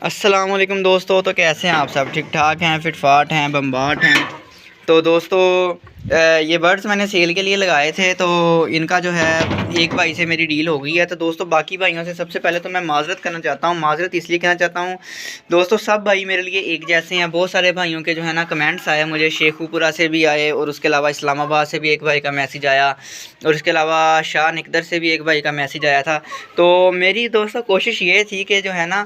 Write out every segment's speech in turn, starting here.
अस्सलाम वालेकुम दोस्तों। तो कैसे हैं आप सब? ठीक ठाक हैं, फिट फाट हैं, बम्बाट हैं। तो दोस्तों ये बर्ड्स मैंने सेल के लिए लगाए थे। तो इनका जो है एक भाई से मेरी डील हो गई है। तो दोस्तों बाकी भाइयों से सबसे पहले तो मैं माज़रत करना चाहता हूँ। माज़रत इसलिए कहना चाहता हूँ दोस्तों, सब भाई मेरे लिए एक जैसे हैं। बहुत सारे भाइयों के जो है ना कमेंट्स आए मुझे, शेखुपुरा से भी आए और उसके अलावा इस्लामाबाद से भी एक भाई का मैसेज आया और उसके अलावा शाह निकदर से भी एक भाई का मैसेज आया था। तो मेरी दोस्तों कोशिश ये थी कि जो है ना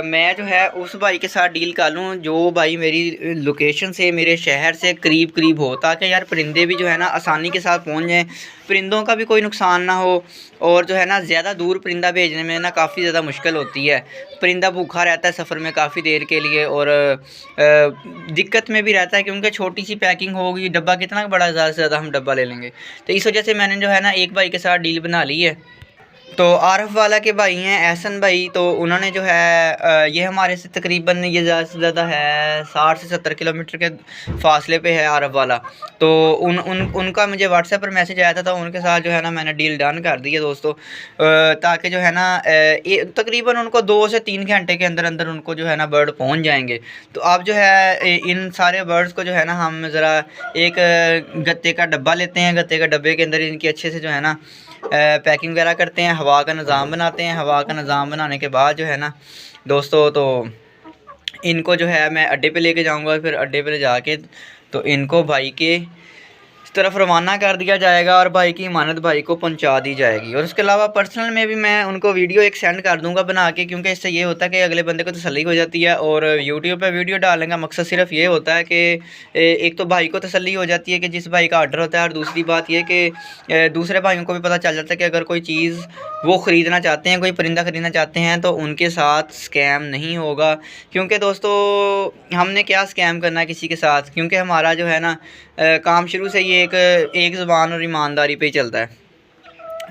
मैं जो है उस भाई के साथ डील कर लूँ जो भाई मेरी लोकेशन से, मेरे शहर से करीब करीब हो, ताकि यार परिंदे भी जो है ना आसानी के साथ पहुंच जाएं, परिंदों का भी कोई नुकसान ना हो। और जो है ना ज़्यादा दूर परिंदा भेजने में ना काफ़ी ज़्यादा मुश्किल होती है। परिंदा भूखा रहता है सफ़र में काफ़ी देर के लिए और दिक्कत में भी रहता है, क्योंकि छोटी सी पैकिंग होगी, डब्बा कितना बड़ा, ज़्यादा से ज़्यादा हम डब्बा ले लेंगे। तो इस वजह से मैंने जो है ना एक भाई के साथ डील बना ली है। तो आरफ वाला के भाई हैं एहसन भाई, तो उन्होंने जो है ये हमारे से तकरीबन ये ज़्यादा से ज़्यादा है 60 से 70 किलोमीटर के फ़ासले पे है आरफ वाला। तो उनका मुझे व्हाट्सएप पर मैसेज आया था, तो उनके साथ जो है ना मैंने डील डन कर दी है दोस्तों। ताकि जो है ना तकरीबन उनको 2 से 3 घंटे के अंदर अंदर उनको जो है ना बर्ड पहुंच जाएंगे। तो अब जो है इन सारे बर्ड्स को जो है ना हम ज़रा एक गत्ते का डब्बा लेते हैं। गत्ते का डब्बे के अंदर इनकी अच्छे से जो है ना पैकिंग वगैरह करते हैं, हवा का निज़ाम बनाते हैं। हवा का निज़ाम बनाने के बाद जो है ना दोस्तों, तो इनको जो है मैं अड्डे पे लेके जाऊंगा। फिर अड्डे पे ले जाके तो इनको भाई के इस तरफ रवाना कर दिया जाएगा और भाई की इमानत भाई को पहुंचा दी जाएगी। और उसके अलावा पर्सनल में भी मैं उनको वीडियो एक सेंड कर दूंगा बना के, क्योंकि इससे ये होता है कि अगले बंदे को तसल्ली हो जाती है। और यूट्यूब पे वीडियो डालने का मकसद सिर्फ ये होता है कि एक तो भाई को तसल्ली हो जाती है कि जिस भाई का ऑर्डर होता है, और दूसरी बात ये कि दूसरे भाइयों को भी पता चल जाता है कि अगर कोई चीज़ वो ख़रीदना चाहते हैं, कोई परिंदा ख़रीदना चाहते हैं, तो उनके साथ स्कैम नहीं होगा। क्योंकि दोस्तों हमने क्या स्कैम करना है किसी के साथ, क्योंकि हमारा जो है ना काम शुरू से ही एक ज़ुबान और ईमानदारी पे ही चलता है।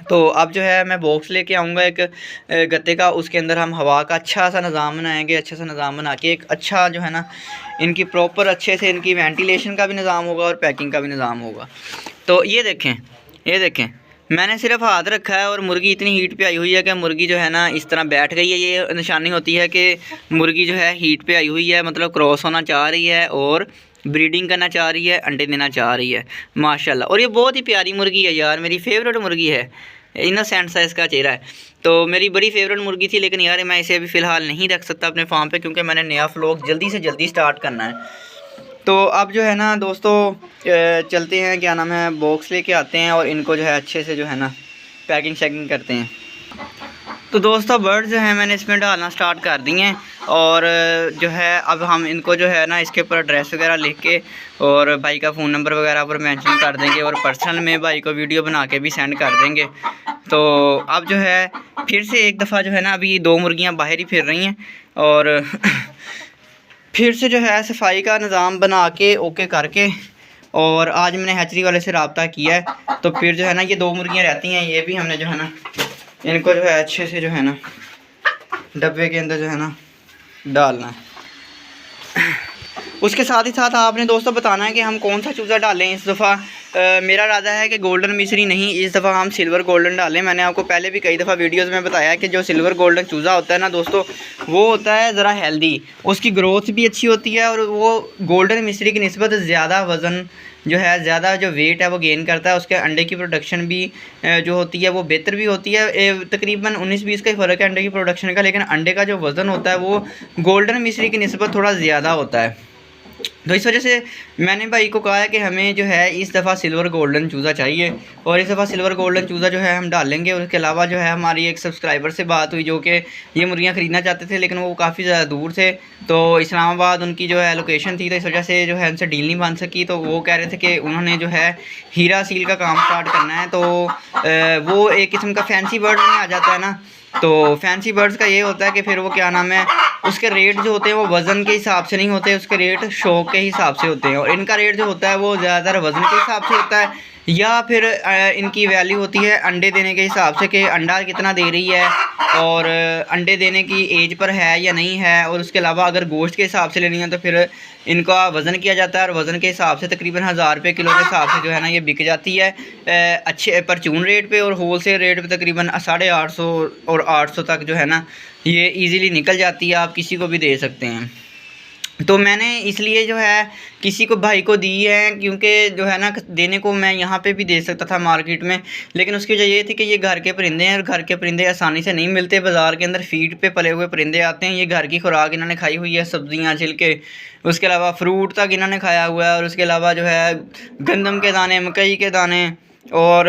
तो अब जो है मैं बॉक्स लेके आऊँगा एक गत्ते का, उसके अंदर हम हवा का अच्छा सा निज़ाम बनाएंगे। अच्छा सा निज़ाम बना के एक अच्छा जो है ना इनकी प्रॉपर अच्छे से इनकी वेंटिलेशन का भी निज़ाम होगा और पैकिंग का भी निज़ाम होगा। तो ये देखें, ये देखें, मैंने सिर्फ हाथ रखा है और मुर्गी इतनी हीट पे आई हुई है कि मुर्गी जो है ना इस तरह बैठ गई है। ये निशानी होती है कि मुर्गी जो है हीट पे आई हुई है, मतलब क्रॉस होना चाह रही है और ब्रीडिंग करना चाह रही है, अंडे देना चाह रही है माशाल्लाह। और ये बहुत ही प्यारी मुर्गी है यार, मेरी फेवरेट मुर्गी है। इनोसेंट सा इसका चेहरा है। तो मेरी बड़ी फेवरेट मुर्गी थी, लेकिन यार मैं इसे अभी फ़िलहाल नहीं रख सकता अपने फार्म पे, क्योंकि मैंने नया व्लॉग जल्दी से जल्दी स्टार्ट करना है। तो अब जो है ना दोस्तों चलते हैं, क्या नाम है, बॉक्स लेके आते हैं और इनको जो है अच्छे से जो है ना पैकिंग शैकिंग करते हैं। तो दोस्तों बर्ड जो है मैंने इसमें डालना स्टार्ट कर दिए हैं। और जो है अब हम इनको जो है ना इसके ऊपर एड्रेस वगैरह लिख के और भाई का फ़ोन नंबर वगैरह पर मेंशन कर देंगे और पर्सनल में भाई को वीडियो बना के भी सेंड कर देंगे। तो अब जो है फिर से एक दफ़ा जो है ना अभी 2 मुर्गियाँ बाहर ही फिर रही हैं और फिर से जो है सफाई का निज़ाम बना के ओके करके, और आज मैंने हैचरी वाले से रब्ता किया है। तो फिर जो है ना ये 2 मुर्गियाँ रहती हैं, ये भी हमने जो है ना इनको जो है अच्छे से जो है ना डब्बे के अंदर जो है ना डालना है। उसके साथ ही साथ आपने दोस्तों बताना है कि हम कौन सा चूज़ा डालें इस दफ़ा। मेरा इरादा है कि गोल्डन मिस्री नहीं, इस दफ़ा हम सिल्वर गोल्डन डालें। मैंने आपको पहले भी कई दफ़ा वीडियोस में बताया है कि जो सिल्वर गोल्डन चूज़ा होता है ना दोस्तों, वो होता है ज़रा हेल्दी, उसकी ग्रोथ भी अच्छी होती है और वो गोल्डन मिस्री की निस्बत ज़्यादा वज़न जो है, ज़्यादा जो वेट है वो गेन करता है। उसके अंडे की प्रोडक्शन भी जो होती है वो बेहतर भी होती है। तकरीबन 19-20 का ही फ़र्क है अंडे की प्रोडक्शन का, लेकिन अंडे का जो वज़न होता है वो गोल्डन मिस्री की निस्बत थोड़ा ज़्यादा होता है। तो इस वजह से मैंने भाई को कहा है कि हमें जो है इस दफ़ा सिल्वर गोल्डन चूज़ा चाहिए, और इस दफ़ा सिल्वर गोल्डन चूज़ा जो है हम डालेंगे। और उसके अलावा जो है हमारी एक सब्सक्राइबर से बात हुई जो कि ये मुर्गियाँ ख़रीदना चाहते थे, लेकिन वो काफ़ी ज़्यादा दूर थे, तो इस्लामाबाद उनकी जो है लोकेशन थी, तो इस वजह से जो है उनसे डील नहीं बन सकी। तो वो कह रहे थे कि उन्होंने जो है हीरा सील का काम स्टार्ट करना है। तो वो एक किस्म का फैंसी बर्ड में आ जाता है ना। तो फैंसी बर्ड्स का ये होता है कि फिर वो क्या नाम है, उसके रेट जो होते हैं वो वज़न के हिसाब से नहीं होते, उसके रेट शौक के हिसाब से होते हैं। और इनका रेट जो होता है वो ज़्यादातर वज़न के हिसाब से होता है, या फिर इनकी वैल्यू होती है अंडे देने के हिसाब से कि अंडा कितना दे रही है और अंडे देने की एज पर है या नहीं है। और उसके अलावा अगर गोश्त के हिसाब से लेनी है तो फिर इनका वज़न किया जाता है और वज़न के हिसाब से तकरीबन 1000 रुपये किलो के हिसाब से जो है ना ये बिक जाती है अच्छे परचून रेट पे। और होल सेल रेट पे तकरीबन 850 और 800 तक जो है ना ये इजीली निकल जाती है, आप किसी को भी दे सकते हैं। तो मैंने इसलिए जो है किसी को भाई को दी है क्योंकि जो है ना देने को मैं यहाँ पे भी दे सकता था मार्केट में, लेकिन उसकी वजह ये थी कि ये घर के परिंदे हैं और घर के परिंदे आसानी से नहीं मिलते। बाज़ार के अंदर फीड पे पले हुए परिंदे आते हैं, ये घर की खुराक इन्होंने खाई हुई है, सब्जियाँ छिलके, उसके अलावा फ्रूट तक इन्होंने खाया हुआ है। और उसके अलावा जो है गंदम के दाने, मकई के दाने और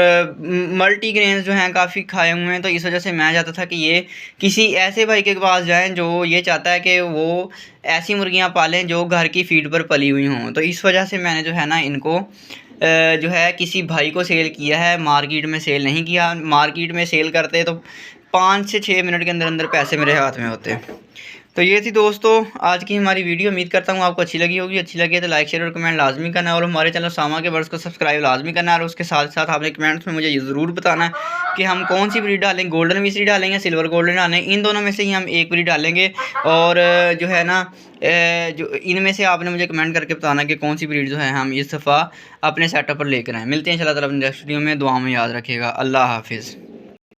मल्टीग्रेन्स जो हैं काफ़ी खाए हुए हैं। तो इस वजह से मैं चाहता था कि ये किसी ऐसे भाई के पास जाएं जो ये चाहता है कि वो ऐसी मुर्गियां पालें जो घर की फीड पर पली हुई हों। तो इस वजह से मैंने जो है ना इनको जो है किसी भाई को सेल किया है, मार्केट में सेल नहीं किया। मार्केट में सेल करते तो 5 से 6 मिनट के अंदर अंदर पैसे मेरे हाथ में होते। तो ये थी दोस्तों आज की हमारी वीडियो। उम्मीद करता हूँ आपको अच्छी लगी होगी। अच्छी लगी तो लाइक शेयर और कमेंट लाजमी करना है और हमारे चैनल सामा के बर्ड्स को सब्सक्राइब लाजमी करना है। और उसके साथ साथ आपने कमेंट्स में मुझे ये ज़रूर बताना है कि हम कौन सी ब्रीड डालें, गोल्डन मिस्री डालेंगे, सिल्वर गोल्डन डालें, इन दोनों में से ही हम एक ब्रीड डालेंगे। और जो है ना जो इनमें से आपने मुझे कमेंट करके बताना कि कौन सी ब्रीड जो है हम इस दफ़ा अपने सेटअप पर लेकर आएँ। मिलते हैं इंशाल्लाह ताला अपने नेक्स्ट वीडियो में। दुआ में याद रखिएगा। अल्लाह हाफिज़।